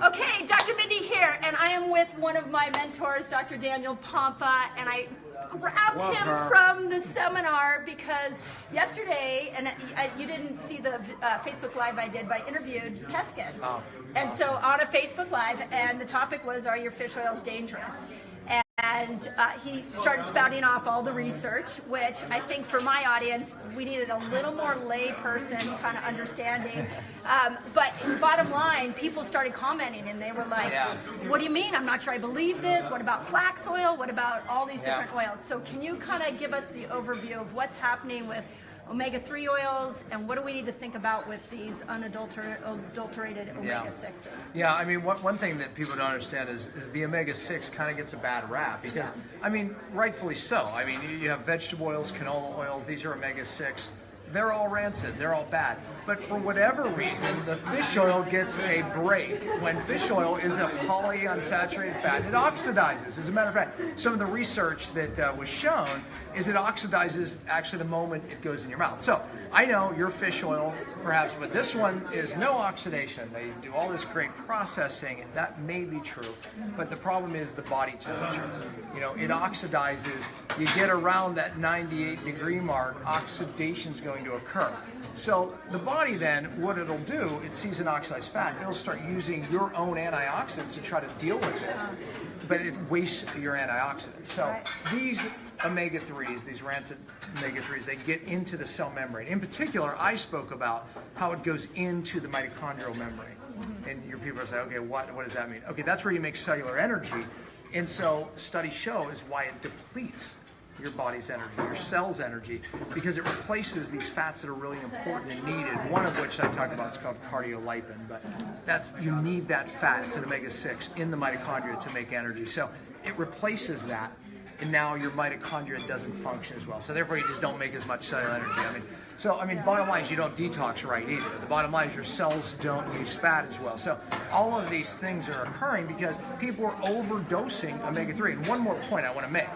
Okay, Dr. Mindy here, and I am with one of my mentors, Dr. Daniel Pompa, and I grabbed him from the seminar because yesterday, and you didn't see the Facebook Live I did, but I interviewed Peskin. And so on a Facebook Live, and the topic was, are your fish oils dangerous? And he started spouting off all the research, which I think for my audience, we needed a little more layperson kind of understanding. But bottom line, people started commenting and they were like, what do you mean? I'm not sure I believe this. What about flax oil? What about all these different oils? So can you kind of give us the overview of what's happening with omega-3 oils, and what do we need to think about with these unadulterated omega-6s? Yeah, I mean, one thing that people don't understand is the omega-6 kind of gets a bad rap because, I mean, rightfully so. I mean, you have vegetable oils, canola oils, these are omega-6. They're all rancid, they're all bad. But for whatever reason, the fish oil gets a break. When fish oil is a polyunsaturated fat, it oxidizes. As a matter of fact, some of the research that was shown is it oxidizes actually the moment it goes in your mouth. So I know your fish oil, perhaps, but this one is no oxidation. They do all this great processing, and that may be true. But the problem is the body temperature. You know, it oxidizes. You get around that 98-degree mark, oxidation's going to occur. So the body then, what it'll do, it sees an oxidized fat, it'll start using your own antioxidants to try to deal with this, but it wastes your antioxidants. So these omega-3s, these rancid omega-3s, they get into the cell membrane. In particular, I spoke about how it goes into the mitochondrial membrane. And your people are saying, okay, what does that mean? Okay, that's where you make cellular energy. And so studies show is why it depletes your body's energy, your cell's energy, because it replaces these fats that are really important and needed. One of which I talked about is called cardiolipin, but you need that fat, it's an omega-6, in the mitochondria to make energy. So it replaces that, and now your mitochondria doesn't function as well. So therefore you just don't make as much cellular energy. I mean, bottom line is you don't detox right either. The bottom line is your cells don't use fat as well. So all of these things are occurring because people are overdosing omega-3. And one more point I want to make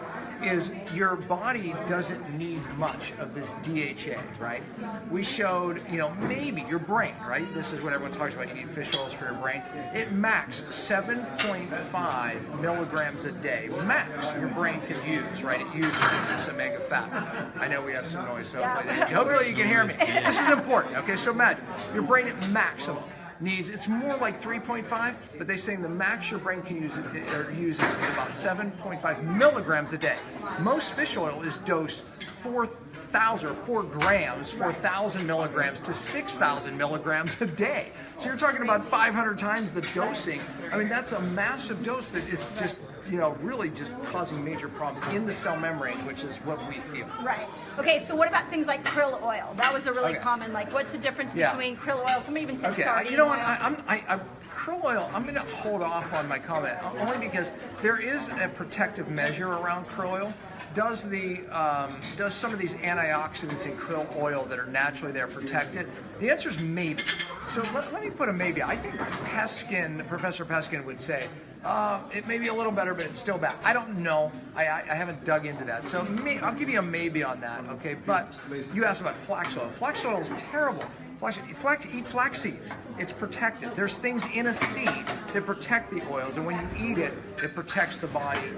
is your body doesn't need much of this DHA, right? We showed, maybe your brain, right? This is what everyone talks about. You need fish oils for your brain. It max 7.5 milligrams a day. Max your brain can use, right? It uses this omega fat. I know we have some noise, so hopefully you can hear me. This is important, okay? So imagine, your brain at maximum needs, it's more like 3.5, but they're saying the max your brain can use uses is about 7.5 milligrams a day. Most fish oil is dosed 4,000 milligrams to 6,000 milligrams a day. So you're talking about 500 times the dosing. I mean, that's a massive dose that is just, really just causing major problems in the cell membrane, which is what we feel. Right. Okay, so what about things like krill oil? That was a really common, what's the difference between krill oil? Somebody even said sardine you know what, oil. krill oil, I'm going to hold off on my comment, only because there is a protective measure around krill oil. Does some of these antioxidants in krill oil that are naturally there protected? The answer is maybe. So let me put a maybe. I think Professor Peskin would say, it may be a little better, but it's still bad. I don't know. I haven't dug into that. So I'll give you a maybe on that, okay? But you asked about flax oil. Flax oil is terrible. Eat flax seeds. It's protected. There's things in a seed that protect the oils, and when you eat it, it protects the body,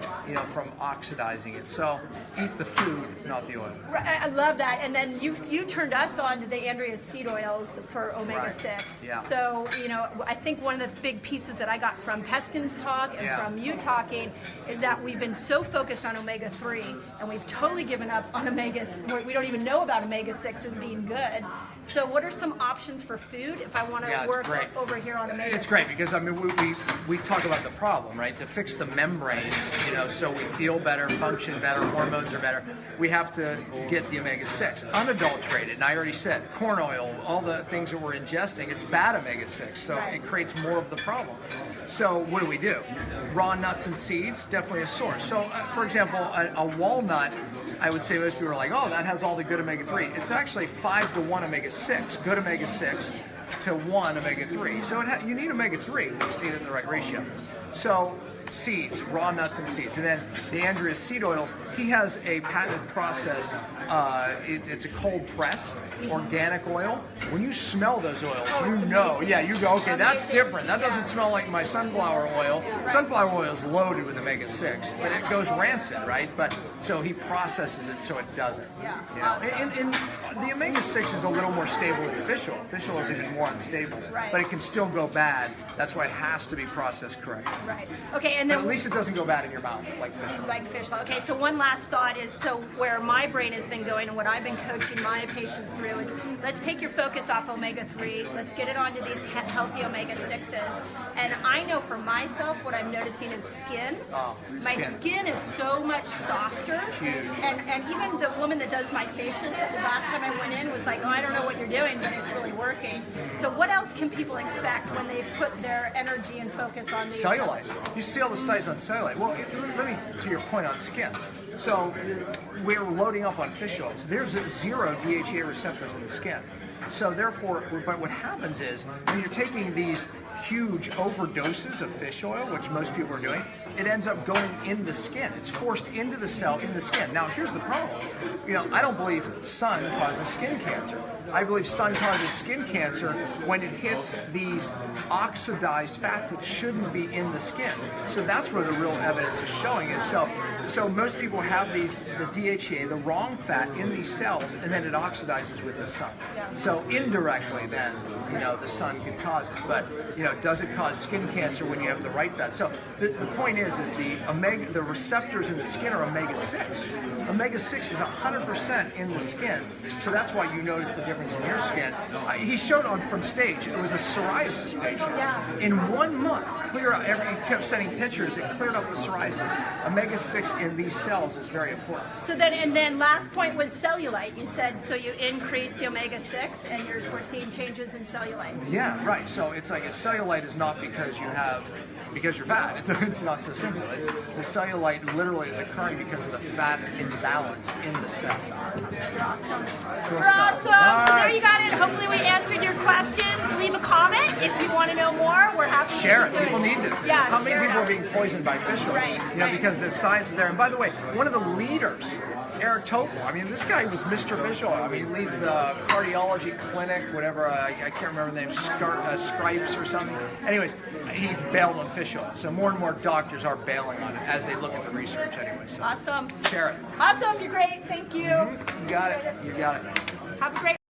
from oxidizing it. So eat the food, not the oil. I love that. And then you turned us on to the Andrea's seed oils for omega-6. Right. Yeah. So, I think one of the big pieces that I got from Peskin's talk and from you talking is that we've been so focused on omega-3 and we've totally given up on omegas. We don't even know about omega-6 as being good. So what are some options for food if I want to work over here on omega-6? It's great because, we talk about the problem, right? To fix the membranes, so we feel better, function better, hormones are better, we have to get the omega-6. Unadulterated, and I already said, corn oil, all the things that we're ingesting, it's bad omega-6, so it creates more of the problem. So what do? Raw nuts and seeds, definitely a source. So, for example, a walnut, I would say most people are like, oh, that has all the good omega-3. It's actually 5 to 1 omega-6, good omega-6 to 1 omega-3. So you need omega-3, you just need it in the right ratio. So seeds, raw nuts and seeds. And then the Andrea seed oils, he has a patented process. It's a cold press, organic oil. When you smell those oils, you know, yeah, you go, okay, that's different. That doesn't smell like my sunflower oil. Sunflower oil is loaded with omega-6, but it goes rancid, right? But so he processes it so it doesn't. You know? And the omega-6 is a little more stable than fish oil. Fish oil is even more unstable, but it can still go bad. That's why it has to be processed correctly. Right. Okay, and then but at least it doesn't go bad in your mouth like fish oil. Like fish oil. Okay, so one last thought is, so where my brain has been going and what I've been coaching my patients through is, let's take your focus off omega-3, let's get it onto these healthy omega-6s. And I know for myself, what I'm noticing is skin. My skin is so much softer. Huge. And even the woman that does my facials, the last time I went in was like, oh, I don't know what you're doing, but it's really working. So what else can people expect when they put their energy and focus on these? Cellulite. You see all the studies on cellulite. Well, let me, to your point on skin. So we're loading up on fish oils. There's 0 DHEA receptors in the skin. So therefore, but what happens is when you're taking these huge overdoses of fish oil, which most people are doing, it ends up going in the skin. It's forced into the cell in the skin. Now, here's the problem. You know, I don't believe sun causes skin cancer. I believe sun causes skin cancer when it hits these oxidized fats that shouldn't be in the skin. So that's where the real evidence is showing is. So most people have the DHEA, the wrong fat in these cells, and then it oxidizes with the sun. So indirectly, then, you know, the sun can cause it. But, you know, does it cause skin cancer when you have the right fat? So the point is the receptors in the skin are omega-6. Omega-6 is 100% in the skin. So that's why you notice the difference in your skin. He showed from stage, it was a psoriasis patient. In 1 month, he kept sending pictures, it cleared up the psoriasis. Omega-6 in these cells is very important. So then last point was cellulite. You said, so you increase the omega-6 and we're seeing changes in cellulite. Yeah, right. So it's like a cellulite is not because you're fat. It's not so simple. The cellulite literally is occurring because of the fat imbalance in the cell. Awesome. Cool We're stuff. awesome. So there you got it. Hopefully we answered your questions. Leave a comment if you want to know more. We're happy Share to it. do People need this. Yeah, How many share people it. are being poisoned by fish oil? Right, You know, right. because the science is there. And by the way, one of the leaders, Eric Topol. I mean, this guy was Mr. Fish Oil. I mean, he leads the cardiology clinic, whatever. I can't remember the name, Scripes or something. Anyways, he bailed on fish oil. So more and more doctors are bailing on it as they look at the research anyway. So Awesome. share it. Awesome. You're great. Thank you. You got it. You got it. Have a great